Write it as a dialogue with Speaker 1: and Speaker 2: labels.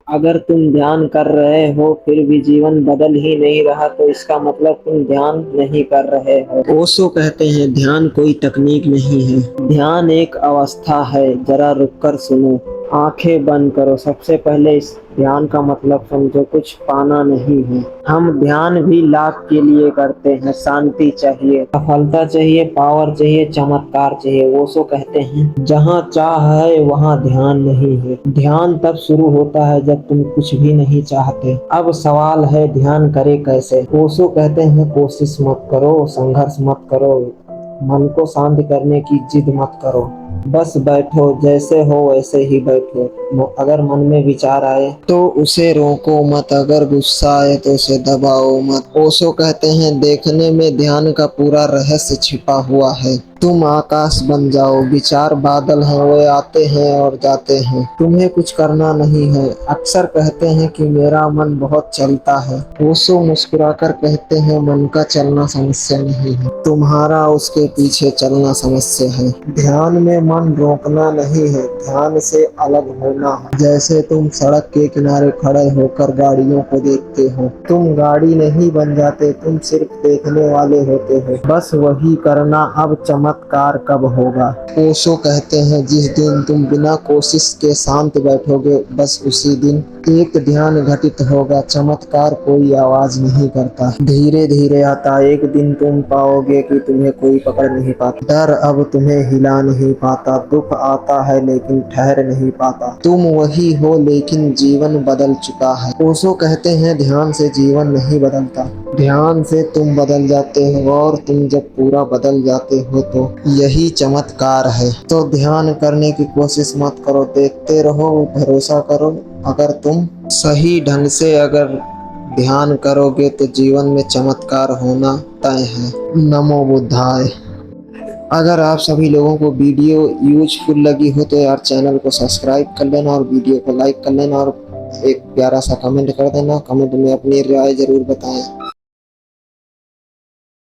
Speaker 1: अगर तुम ध्यान कर रहे हो फिर भी जीवन बदल ही नहीं रहा तो इसका मतलब तुम ध्यान नहीं कर रहे हो। ओशो कहते हैं ध्यान कोई तकनीक नहीं है, ध्यान एक अवस्था है। जरा रुककर सुनो, आंखें बंद करो। सबसे पहले इस ध्यान का मतलब समझो, कुछ पाना नहीं है। हम ध्यान भी लाभ के लिए करते हैं। शांति चाहिए, सफलता चाहिए, पावर चाहिए, चमत्कार चाहिए। ओशो कहते हैं जहाँ चाह है वहाँ ध्यान नहीं है। ध्यान तब शुरू होता है जब तुम कुछ भी नहीं चाहते। अब सवाल है ध्यान करे कैसे। ओशो कहते हैं कोशिश मत करो, संघर्ष मत करो, मन को शांत करने की जिद मत करो। बस बैठो, जैसे हो वैसे ही बैठो। अगर मन में विचार आए तो उसे रोको मत, अगर गुस्सा आए तो उसे दबाओ मत। ओशो कहते हैं देखने में ध्यान का पूरा रहस्य छिपा हुआ है। तुम आकाश बन जाओ, विचार बादल हैं, वे आते हैं और जाते हैं, तुम्हें कुछ करना नहीं है। अक्सर कहते हैं कि मेरा मन बहुत चलता है। ओशो मुस्कुराकर कहते हैं मन का चलना समस्या नहीं है, तुम्हारा उसके पीछे चलना समस्या है। ध्यान में मन रोकना नहीं है, ध्यान से अलग होना है। जैसे तुम सड़क के किनारे खड़े होकर गाड़ियों को देखते हो, तुम गाड़ी नहीं बन जाते, तुम सिर्फ देखने वाले होते हो। बस वही करना। अब चमत्कार कब होगा। ओशो कहते हैं जिस दिन तुम बिना कोशिश के शांत बैठोगे, बस उसी दिन एक ध्यान घटित होगा। चमत्कार कोई आवाज नहीं करता, धीरे धीरे आता। एक दिन तुम पाओगे कि तुम्हें कोई पकड़ नहीं पाता, डर अब तुम्हें हिला नहीं पाता, दुख आता है लेकिन ठहर नहीं पाता। तुम वही हो लेकिन जीवन बदल चुका है। ओशो कहते हैं ध्यान से जीवन नहीं बदलता, ध्यान से तुम बदल जाते हो, और तुम जब पूरा बदल जाते हो तो यही चमत्कार है। तो ध्यान करने की कोशिश मत करो, देखते रहो, भरोसा करो। अगर तुम सही ढंग से अगर ध्यान करोगे तो जीवन में चमत्कार होना तय है। नमो बुद्धाय। अगर आप सभी लोगों को वीडियो यूजफुल लगी हो तो यार चैनल को सब्सक्राइब कर लेना और वीडियो को लाइक कर लेना और एक प्यारा सा कमेंट कर देना। कमेंट में अपनी राय जरूर बताएं।